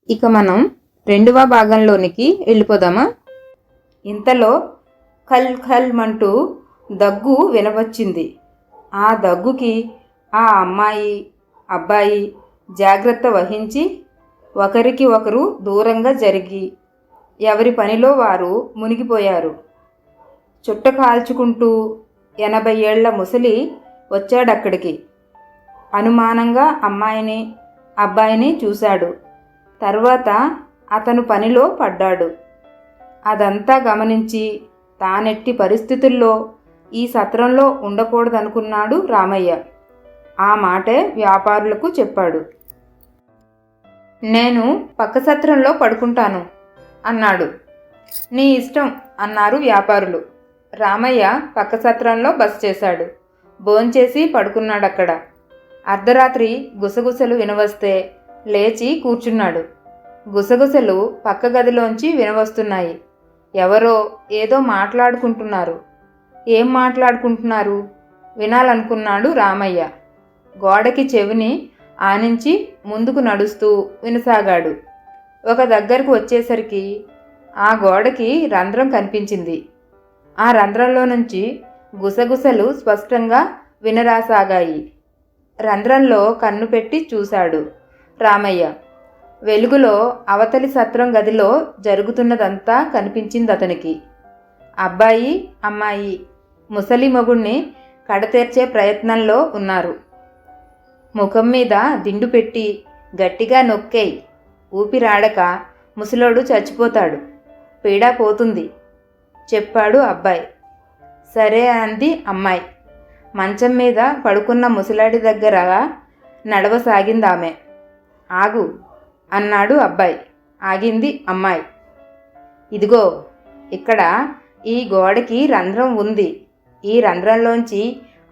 ఇక మనం రెండవ భాగంలోనికి వెళ్ళిపోదామా. ఇంతలో ఖల్ ఖల్ మంటూ దగ్గు వినవచ్చింది. ఆ దగ్గుకి ఆ అమ్మాయి అబ్బాయి జాగ్రత్త వహించి ఒకరికి ఒకరు దూరంగా జరిగి ఎవరి పనిలో వారు మునిగిపోయారు. చుట్ట కాల్చుకుంటూ 80 ఏళ్ల ముసలి వచ్చాడక్కడికి. అనుమానంగా అమ్మాయిని అబ్బాయిని చూశాడు. తర్వాత అతను పనిలో పడ్డాడు. అదంతా గమనించి తానెట్టి పరిస్థితుల్లో ఈ సత్రంలో ఉండకూడదనుకున్నాడు రామయ్య. ఆ మాటే వ్యాపారులకు చెప్పాడు. నేను పక్క సత్రంలో పడుకుంటాను అన్నాడు. నీ ఇష్టం అన్నారు వ్యాపారులు. రామయ్య పక్క సత్రంలో బస చేశాడు. భోంచేసి పడుకున్నాడక్కడ. అర్ధరాత్రి గుసగుసలు వినవస్తే లేచి కూర్చున్నాడు. గుసగుసలు పక్క గదిలోంచి వినవస్తున్నాయి. ఎవరో ఏదో మాట్లాడుకుంటున్నారు. ఏం మాట్లాడుకుంటున్నారు వినాలనుకున్నాడు రామయ్య. గోడకి చెవిని ఆనించి ముందుకు నడుస్తూ వినసాగాడు. ఒక దగ్గరకు వచ్చేసరికి ఆ గోడకి రంధ్రం కనిపించింది. ఆ రంధ్రంలో నుంచి గుసగుసలు స్పష్టంగా వినరాసాగాయి. రంధ్రంలో కన్ను పెట్టి చూశాడు రామయ్య. వెలుగులో అవతలి సత్రం గదిలో జరుగుతున్నదంతా కనిపించిందతనికి. అబ్బాయి అమ్మాయి ముసలి మొగుణ్ణి కడతేర్చే ప్రయత్నంలో ఉన్నారు. ముఖం మీద దిండు పెట్టి గట్టిగా నొక్కేయ్, ఊపిరాడక ముసలోడు చచ్చిపోతాడు, పీడా పోతుంది చెప్పాడు అబ్బాయి. సరే అంది అమ్మాయి. మంచం మీద పడుకున్న ముసలాడి దగ్గర నడవసాగిందామె. ఆగు అన్నాడు అబ్బాయి. ఆగింది అమ్మాయి. ఇదిగో ఇక్కడ ఈ గోడకి రంధ్రం ఉంది. ఈ రంధ్రంలోంచి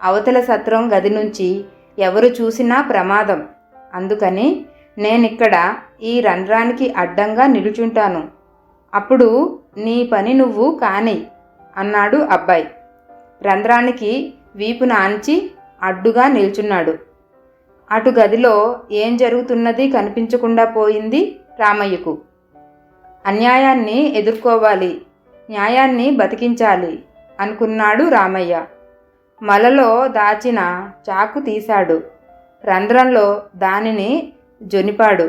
అవతల సత్రం గది నుంచి ఎవరు చూసినా ప్రమాదం. అందుకని నేనిక్కడ ఈ రంధ్రానికి అడ్డంగా నిలుచుంటాను. అప్పుడు నీ పని నువ్వు కాని అన్నాడు అబ్బాయి. రంధ్రానికి వీపున ఆంచి అడ్డుగా నిల్చున్నాడు. అటు గదిలో ఏం జరుగుతున్నది కనిపించకుండా పోయింది రామయ్యకు. అన్యాయాన్ని ఎదుర్కోవాలి, న్యాయాన్ని బతికించాలి అనుకున్నాడు రామయ్య. మలలో దాచిన చాకు తీశాడు. రంధ్రంలో దానిని జొనిపాడు.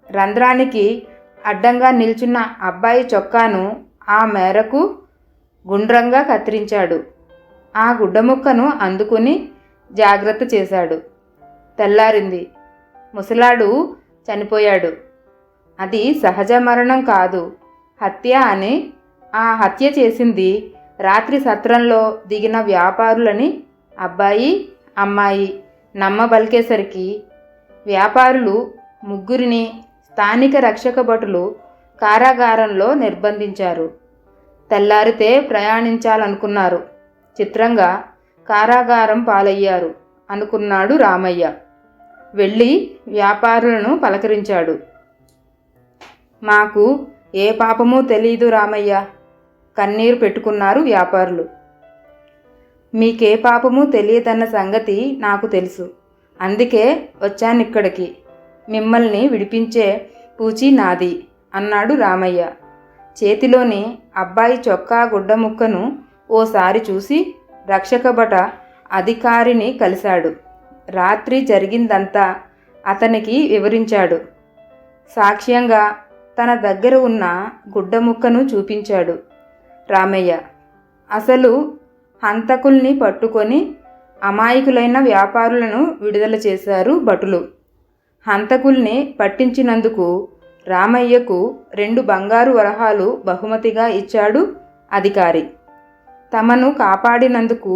రంధ్రానికి అడ్డంగా నిల్చున్న అబ్బాయి చొక్కాను ఆ మేరకు గుండ్రంగా కత్తిరించాడు. ఆ గుడ్డముక్కను అందుకుని జాగ్రత్త చేశాడు. తెల్లారింది. ముసలాడు చనిపోయాడు. అది సహజ మరణం కాదు, హత్య అని ఆ హత్య చేసింది రాత్రి సత్రంలో దిగిన వ్యాపారులని అబ్బాయి అమ్మాయి నమ్మబలికేసరికి వ్యాపారులు ముగ్గురిని స్థానిక రక్షక భటులు కారాగారంలో నిర్బంధించారు. తెల్లారితే ప్రయాణించాలనుకున్నారు. చిత్రంగా కారాగారం పాలయ్యారు అనుకున్నాడు రామయ్య. వెళ్ళి వ్యాపారులను పలకరించాడు. మాకు ఏ పాపమూ తెలీదు రామయ్య, కన్నీరు పెట్టుకున్నారు వ్యాపారులు. మీకే పాపమూ తెలియదన్న సంగతి నాకు తెలుసు. అందుకే వచ్చానిక్కడికి. మిమ్మల్ని విడిపించే పూచి నాది అన్నాడు రామయ్య. చేతిలోని అబ్బాయి చొక్కా గుడ్డ ముక్కను ఓసారి చూసి రక్షకభట అధికారిని కలిశాడు. రాత్రి జరిగిందంతా అతనికి వివరించాడు. సాక్ష్యంగా తన దగ్గర ఉన్న గుడ్డ ముక్కను చూపించాడు రామయ్య. అసలు హంతకుల్ని పట్టుకొని అమాయకులైన వ్యాపారులను విడుదల చేశారు భటులు. హంతకుల్ని పట్టించినందుకు రామయ్యకు 2 బంగారు వరహాలు బహుమతిగా ఇచ్చాడు అధికారి. తమను కాపాడినందుకు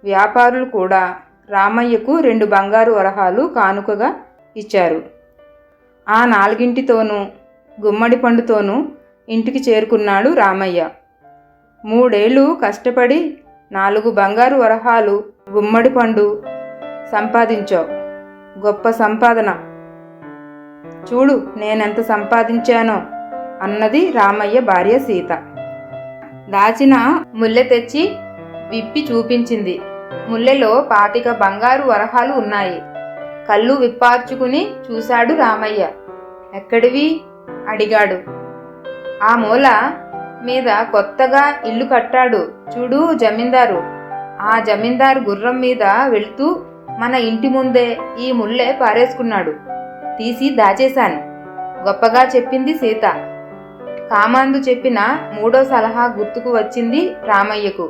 వ్యాపారులు కూడా రామయ్యకు 2 బంగారు వరహాలు కానుకగా ఇచ్చారు. ఆ 4 గుమ్మడి పండుతోనూ ఇంటికి చేరుకున్నాడు రామయ్య. 3 ఏళ్ళు కష్టపడి 4 బంగారు వరహాలు గుమ్మడి పండు సంపాదించావు. గొప్ప సంపాదన. చూడు నేనెంత సంపాదించానో అన్నది రామయ్య భార్య సీత. దాచిన ముల్లె తెచ్చి విప్పి చూపించింది. ముల్లెలో 25 బంగారు వరహాలు ఉన్నాయి. కళ్ళు విప్పార్చుకుని చూశాడు రామయ్య. ఎక్కడివి అడిగాడు. ఆ మూల మీద కొత్తగా ఇల్లు కట్టాడు చూడు జమీందారు. ఆ జమీందారు గుర్రం మీద వెళ్తూ మన ఇంటి ముందే ఈ ముల్లె పారేసుకున్నాడు. తీసి దాచేశాను గొప్పగా చెప్పింది సీత. కామాందు చెప్పిన మూడో సలహా గుర్తుకు వచ్చింది రామయ్యకు.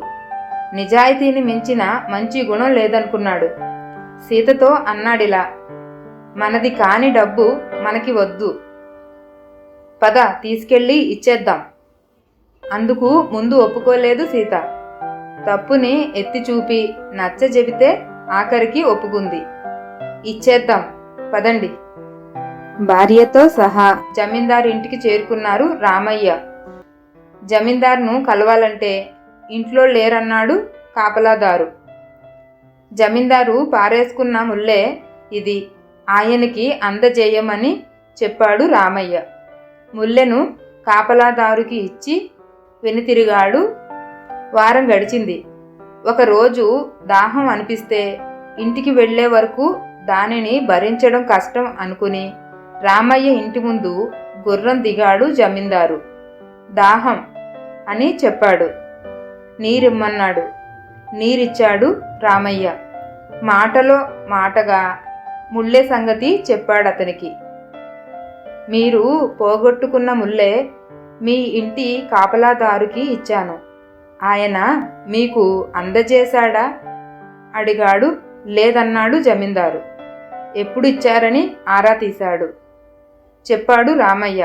నిజాయితీని మించిన మంచి గుణం లేదనుకున్నాడు. సీతతో అన్నాడిలా, మనది కాని డబ్బు మనకి వద్దు, పద తీసుకెళ్ళి ఇచ్చేద్దాం. అందుకు ముందు ఒప్పుకోలేదు సీత. తప్పుని ఎత్తి చూపి నచ్చ చెబితే ఆఖరికి ఒప్పుకుంది. ఇచ్చేద్దాం పదండి. భార్యతో సహా జమీందారు ఇంటికి చేరుకున్నారు రామయ్య. జమీందారును కలవాలంటే ఇంట్లో లేరన్నాడు కాపలాదారు. జమీందారు పారేసుకున్న ముల్లే ఇది, ఆయనకి అందజేయమని చెప్పాడు రామయ్య. ముల్లెను కాపలాదారుకి ఇచ్చి వెనుతిరిగాడు. వారం గడిచింది. ఒకరోజు దాహం అనిపిస్తే ఇంటికి వెళ్లే వరకు దానిని భరించడం కష్టం అనుకుని రామయ్య ఇంటి ముందు గుర్రం దిగాడు జమీందారు. దాహం అని చెప్పాడు. నీరిమ్మన్నాడు. నీరిచ్చాడు రామయ్య. మాటలో మాటగా ముల్లె సంగతి చెప్పాడతనికి. మీరు పోగొట్టుకున్న ముల్లె మీ ఇంటి కాపలాదారుకి ఇచ్చాను. ఆయన మీకు అందజేశాడా అడిగాడు. లేదన్నాడు జమీందారు. ఎప్పుడు ఇచ్చారని ఆరా తీశాడు. చెప్పాడు రామయ్య.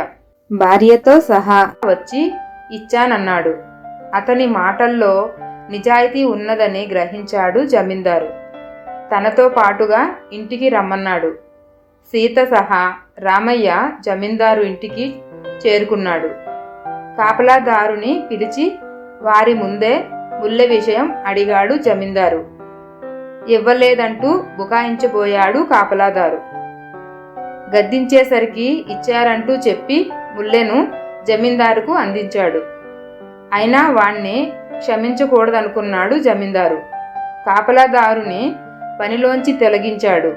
భార్యతో సహా వచ్చి ఇచ్చానన్నాడు. అతని మాటల్లో నిజాయితీ ఉన్నదని గ్రహించాడు జమీందారు. తనతో పాటుగా ఇంటికి రమ్మన్నాడు. సీత సహా రామయ్య జమీందారు ఇంటికి చేరుకున్నాడు. కాపలాదారుని పిలిచి వారి ముందే ముల్లె విషయం అడిగాడు జమీందారు. ఇవ్వలేదంటూ బుకాయించబోయాడు కాపలాదారు. గద్దించేసరికి ఇచ్చారంటూ చెప్పి ముల్లెను జమీందారుకు అందించాడు. అయినా వాణ్ణి క్షమించకూడదనుకున్నాడు జమీందారు. కాపలాదారుని పనిలోంచి తొలగించాడు.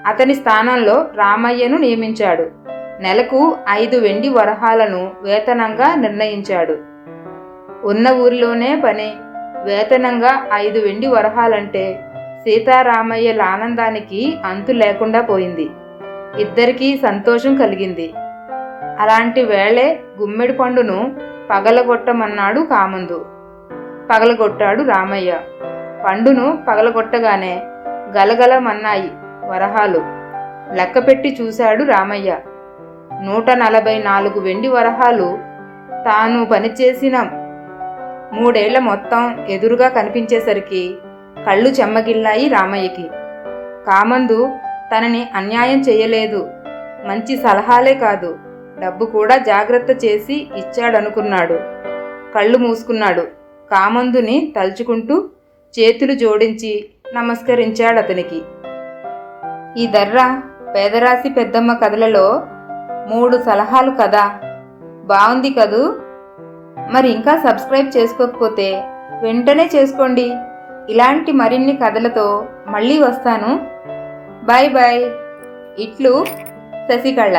అతని స్థానంలో రామయ్యను నియమించాడు. నెలకు 5 వెండి వరహాలను వేతనంగా నిర్ణయించాడు. ఉన్న ఊరిలోనే పని, వేతనంగా 5 వెండి వరహాలంటే సీతారామయ్యల ఆనందానికి అంతు లేకుండా పోయింది. ఇద్దరికీ సంతోషం కలిగింది. అలాంటి వేళే గుమ్మెడి పండును పగలగొట్టమన్నాడు కామందు. పగలగొట్టాడు రామయ్య. పండును పగలగొట్టగానే గలగలమన్నాయి వరహాలు. లెక్కపెట్టి చూశాడు రామయ్య. 144 వెండి వరహాలు తాను పనిచేసిన 3 ఏళ్ల మొత్తం ఎదురుగా కనిపించేసరికి కళ్ళు చెమ్మగిల్లాయి రామయ్యకి. కామందు తనని అన్యాయం చేయలేదు, మంచి సలహాలే కాదు డబ్బు కూడా జాగ్రత్త చేసి ఇచ్చాడనుకున్నాడు. కళ్ళు మూసుకున్నాడు. కామందుని తలుచుకుంటూ చేతులు జోడించి నమస్కరించాడతనికి. ఈ దర్రా పేదరాశి పెద్దమ్మ కథలలో 3 సలహాలు కదా, బాగుంది కదూ. మరి ఇంకా సబ్స్క్రైబ్ చేసుకోకపోతే వెంటనే చేసుకోండి. ఇలాంటి మరిన్ని కథలతో మళ్ళీ వస్తాను. Bye bye. ఇట్లు శశికళ.